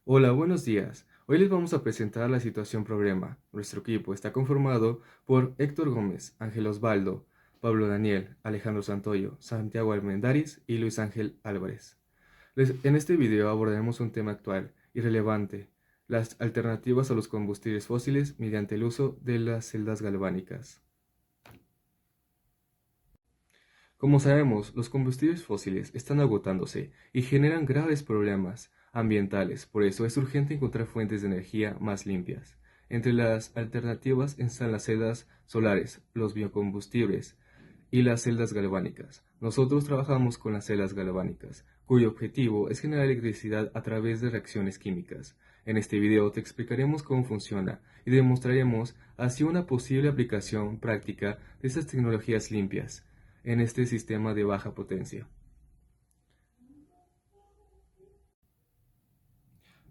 Hola, buenos días. Hoy les vamos a presentar la situación problema. Nuestro equipo está conformado por Héctor Gómez, Ángel Osvaldo, Pablo Daniel, Alejandro Santoyo, Santiago Almendaris y Luis Ángel Álvarez. En este video abordaremos un tema actual y relevante, las alternativas a los combustibles fósiles mediante el uso de las celdas galvánicas. Como sabemos, los combustibles fósiles están agotándose y generan graves problemas ambientales, por eso es urgente encontrar fuentes de energía más limpias. Entre las alternativas están las celdas solares, los biocombustibles y las celdas galvánicas. Nosotros trabajamos con las celdas galvánicas, cuyo objetivo es generar electricidad a través de reacciones químicas. En este video te explicaremos cómo funciona y demostraremos así una posible aplicación práctica de estas tecnologías limpias en este sistema de baja potencia.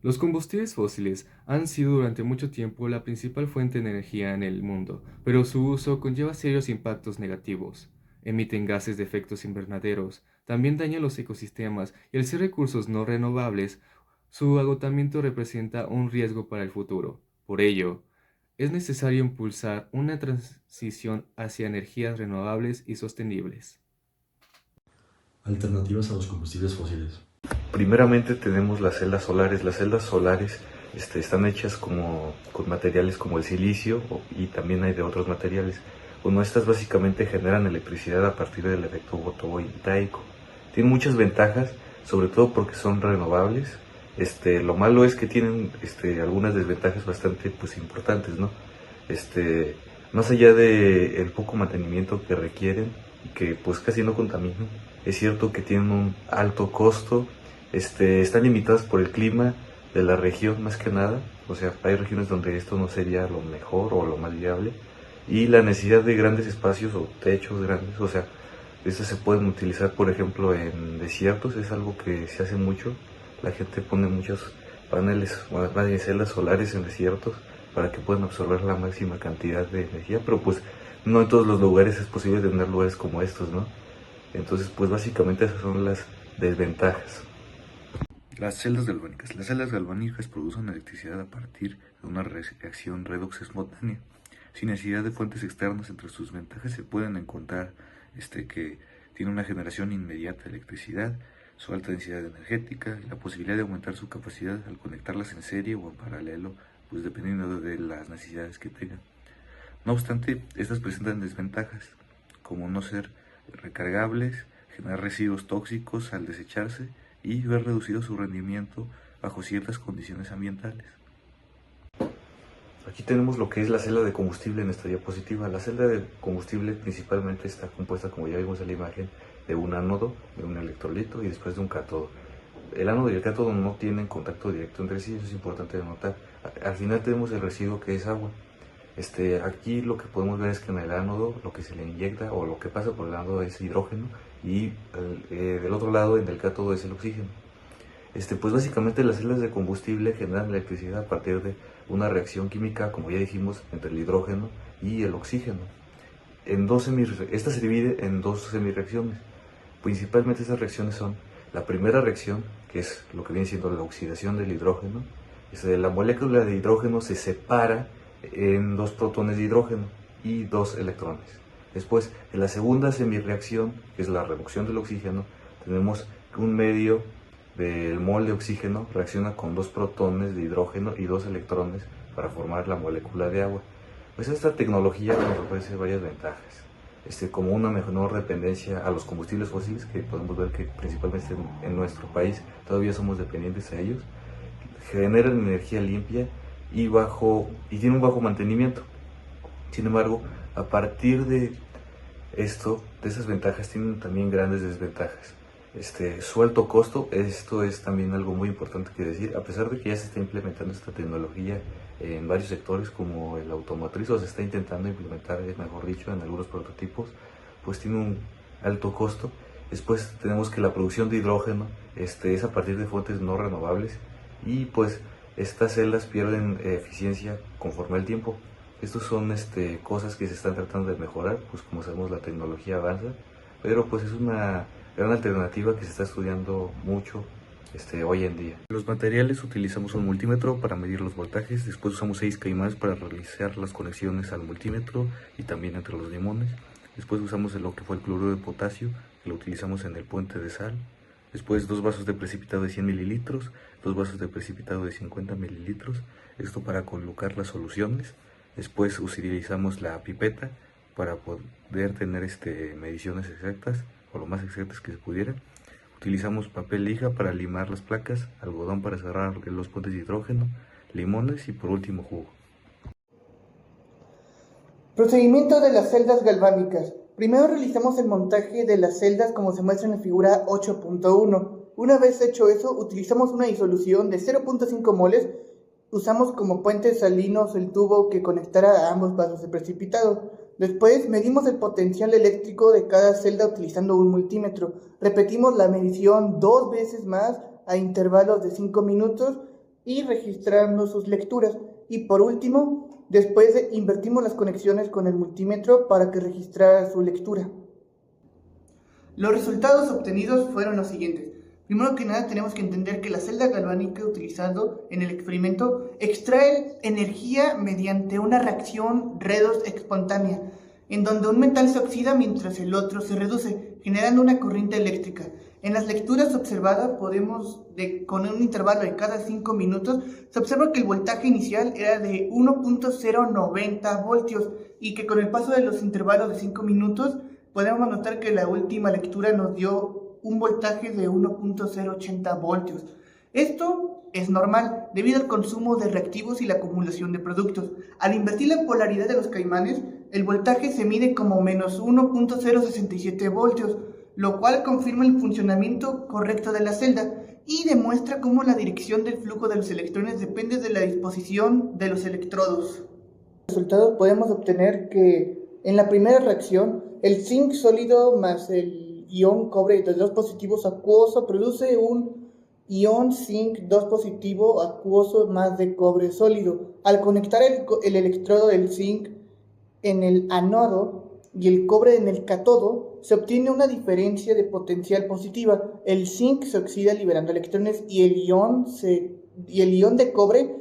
Los combustibles fósiles han sido durante mucho tiempo la principal fuente de energía en el mundo, pero su uso conlleva serios impactos negativos. Emiten gases de efectos invernaderos, también dañan los ecosistemas y al ser recursos no renovables, su agotamiento representa un riesgo para el futuro. Por ello, es necesario impulsar una transición hacia energías renovables y sostenibles. Alternativas a los combustibles fósiles. Primeramente tenemos las celdas solares. Las celdas solares están hechas con materiales como el silicio y también hay de otros materiales. Bueno, estas básicamente generan electricidad a partir del efecto fotovoltaico. Tienen muchas ventajas, sobre todo porque son renovables. Lo malo es que tienen algunas desventajas bastante importantes, ¿no? Más allá de el poco mantenimiento que requieren y que pues casi no contaminan, es cierto que tienen un alto costo. Están limitadas por el clima de la región más que nada, o sea, hay regiones donde esto no sería lo mejor o lo más viable, y la necesidad de grandes espacios o techos grandes, o sea, estas se pueden utilizar, por ejemplo, en desiertos, es algo que se hace mucho. La gente pone muchos paneles, celdas solares en desiertos para que puedan absorber la máxima cantidad de energía, pero pues no en todos los lugares es posible tener lugares como estos, ¿no? Entonces, pues básicamente esas son las desventajas. Las celdas galvánicas. Las celdas galvánicas producen electricidad a partir de una reacción redox espontánea. Sin necesidad de fuentes externas, entre sus ventajas se pueden encontrar que tiene una generación inmediata de electricidad, su alta densidad energética y la posibilidad de aumentar su capacidad al conectarlas en serie o en paralelo, pues dependiendo de las necesidades que tengan. No obstante, estas presentan desventajas, como no ser recargables, generar residuos tóxicos al desecharse y ver reducido su rendimiento bajo ciertas condiciones ambientales. Aquí tenemos lo que es la celda de combustible en esta diapositiva. La celda de combustible principalmente está compuesta, como ya vimos en la imagen, de un ánodo, de un electrolito y después de un cátodo. El ánodo y el cátodo no tienen contacto directo entre sí, eso es importante de notar. Al final tenemos el residuo que es agua. Aquí lo que podemos ver es que en el ánodo lo que se le inyecta o lo que pasa por el ánodo es hidrógeno y del otro lado en el cátodo es el oxígeno. Pues básicamente las celdas de combustible generan electricidad a partir de una reacción química, como ya dijimos, entre el hidrógeno y el oxígeno. Esta se divide en dos semireacciones. Principalmente esas reacciones son la primera reacción, que es lo que viene siendo la oxidación del hidrógeno. La molécula de hidrógeno se separa en dos protones de hidrógeno y dos electrones. Después, en la segunda semireacción, que es la reducción del oxígeno, tenemos un medio del mol de oxígeno reacciona con dos protones de hidrógeno y dos electrones para formar la molécula de agua. Pues esta tecnología nos ofrece varias ventajas, como una menor dependencia a los combustibles fósiles, que podemos ver que principalmente en nuestro país todavía somos dependientes a ellos, generan energía limpia y tiene un bajo mantenimiento. Sin embargo, a partir de esas ventajas tienen también grandes desventajas. Su alto costo, esto es también algo muy importante que decir, a pesar de que ya se está implementando esta tecnología en varios sectores como el automotriz, o se está intentando implementar, mejor dicho, en algunos prototipos, pues tiene un alto costo. Después tenemos que la producción de hidrógeno es a partir de fuentes no renovables y pues estas celdas pierden eficiencia conforme al tiempo. Estos son cosas que se están tratando de mejorar, pues como sabemos la tecnología avanza, pero pues es una gran alternativa que se está estudiando mucho hoy en día. Los materiales: utilizamos un multímetro para medir los voltajes, después usamos 6 caimanes para realizar las conexiones al multímetro y también entre los limones. Después usamos lo que fue el cloruro de potasio, que lo utilizamos en el puente de sal. Después 2 vasos de precipitado de 100 mililitros, 2 vasos de precipitado de 50 mililitros, esto para colocar las soluciones. Después utilizamos la pipeta para poder tener mediciones exactas, o lo más exactas que se pudiera. Utilizamos papel lija para limar las placas, algodón para cerrar los puentes de hidrógeno, limones y por último jugo. Procedimiento de las celdas galvánicas. Primero realizamos el montaje de las celdas como se muestra en la figura 8.1. Una vez hecho eso, utilizamos una disolución de 0.5 moles. Usamos como puentes salinos el tubo que conectara a ambos vasos de precipitado. Después medimos el potencial eléctrico de cada celda utilizando un multímetro. Repetimos la medición 2 veces más a intervalos de 5 minutos y registrando sus lecturas. Y por último, después invertimos las conexiones con el multímetro para que registrara su lectura. Los resultados obtenidos fueron los siguientes. Primero que nada tenemos que entender que la celda galvánica utilizada en el experimento extrae energía mediante una reacción redox espontánea, en donde un metal se oxida mientras el otro se reduce, generando una corriente eléctrica. En las lecturas observadas con un intervalo de cada 5 minutos, se observa que el voltaje inicial era de 1.090 voltios y que con el paso de los intervalos de 5 minutos podemos notar que la última lectura nos dio un voltaje de 1.080 voltios. Esto es normal debido al consumo de reactivos y la acumulación de productos. Al invertir la polaridad de los caimanes, el voltaje se mide como menos 1.067 voltios, lo cual confirma el funcionamiento correcto de la celda y demuestra cómo la dirección del flujo de los electrones depende de la disposición de los electrodos. Resultados podemos obtener que en la primera reacción, el zinc sólido más el ion cobre de 2 positivos acuoso produce un ion zinc 2 positivo acuoso más de cobre sólido. Al conectar el electrodo del zinc en el ánodo y el cobre en el cátodo, se obtiene una diferencia de potencial positiva. El zinc se oxida liberando electrones y el ion de cobre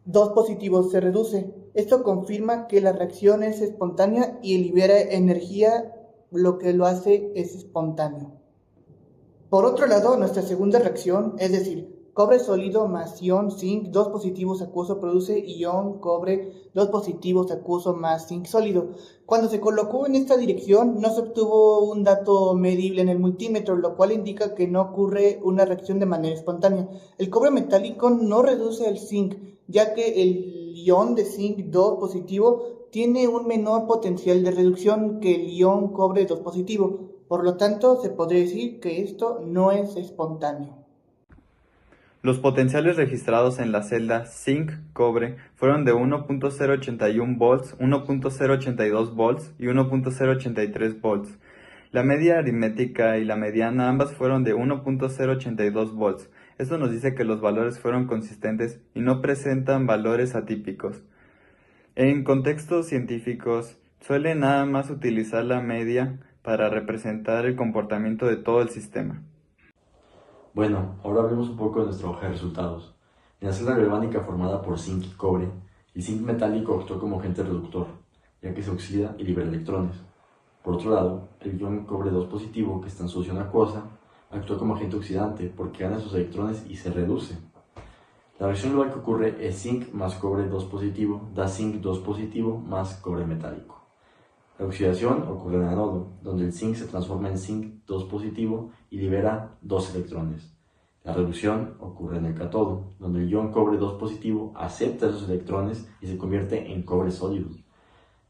2 positivos se reduce. Esto confirma que la reacción es espontánea y libera energía, lo que lo hace es espontáneo. Por otro lado, nuestra segunda reacción, es decir, cobre sólido más ion zinc 2 positivos acuoso produce ion cobre 2 positivos acuoso más zinc sólido. Cuando se colocó en esta dirección no se obtuvo un dato medible en el multímetro, lo cual indica que no ocurre una reacción de manera espontánea. El cobre metálico no reduce el zinc, ya que el ion de zinc 2 positivo tiene un menor potencial de reducción que el ion cobre 2 positivo. Por lo tanto, se podría decir que esto no es espontáneo. Los potenciales registrados en la celda zinc-cobre fueron de 1.081 volts, 1.082 volts y 1.083 volts. La media aritmética y la mediana ambas fueron de 1.082 volts. Esto nos dice que los valores fueron consistentes y no presentan valores atípicos. En contextos científicos, suele nada más utilizar la media para representar el comportamiento de todo el sistema. Bueno, ahora hablemos un poco de nuestra hoja de resultados. En la celda galvánica formada por zinc y cobre, el zinc metálico actuó como agente reductor, ya que se oxida y libera electrones. Por otro lado, el ion cobre 2 positivo, que está en solución acuosa, actúa como agente oxidante porque gana sus electrones y se reduce. La reacción global que ocurre es zinc más cobre 2 positivo da zinc 2 positivo más cobre metálico. La oxidación ocurre en el ánodo, donde el zinc se transforma en zinc 2 positivo y libera 2 electrones. La reducción ocurre en el cátodo, donde el ion cobre 2 positivo acepta esos electrones y se convierte en cobre sólido.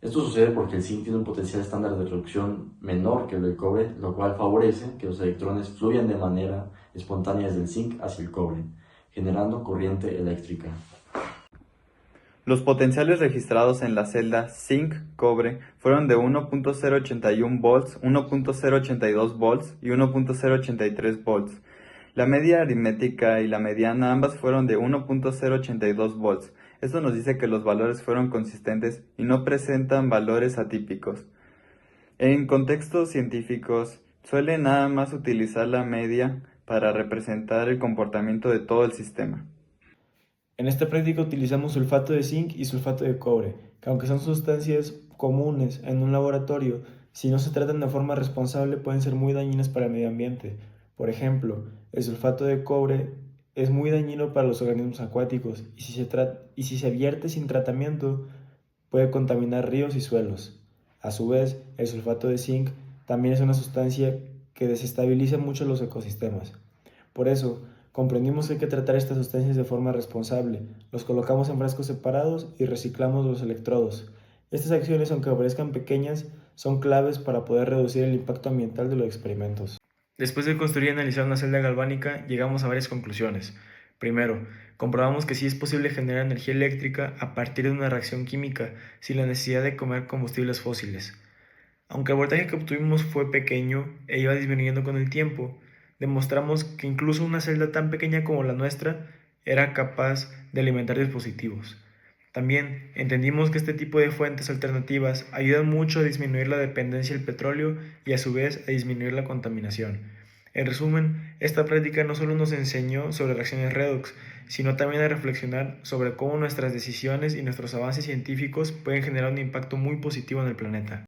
Esto sucede porque el zinc tiene un potencial estándar de reducción menor que el del cobre, lo cual favorece que los electrones fluyan de manera espontánea desde el zinc hacia el cobre, generando corriente eléctrica. Los potenciales registrados en la celda zinc-cobre fueron de 1.081 volts, 1.082 volts y 1.083 volts. La media aritmética y la mediana ambas fueron de 1.082 volts. Esto nos dice que los valores fueron consistentes y no presentan valores atípicos. En contextos científicos, suele nada más utilizar la media para representar el comportamiento de todo el sistema. En esta práctica utilizamos sulfato de zinc y sulfato de cobre, que aunque son sustancias comunes en un laboratorio, si no se tratan de forma responsable pueden ser muy dañinas para el medio ambiente. Por ejemplo, el sulfato de cobre es muy dañino para los organismos acuáticos y si se vierte sin tratamiento puede contaminar ríos y suelos. A su vez, el sulfato de zinc también es una sustancia que desestabiliza mucho los ecosistemas. Por eso, comprendimos que hay que tratar estas sustancias de forma responsable. Los colocamos en frascos separados y reciclamos los electrodos. Estas acciones, aunque parezcan pequeñas, son claves para poder reducir el impacto ambiental de los experimentos. Después de construir y analizar una celda galvánica, llegamos a varias conclusiones. Primero, comprobamos que sí es posible generar energía eléctrica a partir de una reacción química sin la necesidad de comer combustibles fósiles. Aunque el voltaje que obtuvimos fue pequeño e iba disminuyendo con el tiempo, demostramos que incluso una celda tan pequeña como la nuestra era capaz de alimentar dispositivos. También entendimos que este tipo de fuentes alternativas ayudan mucho a disminuir la dependencia del petróleo y a su vez a disminuir la contaminación. En resumen, esta práctica no solo nos enseñó sobre reacciones redox, sino también a reflexionar sobre cómo nuestras decisiones y nuestros avances científicos pueden generar un impacto muy positivo en el planeta.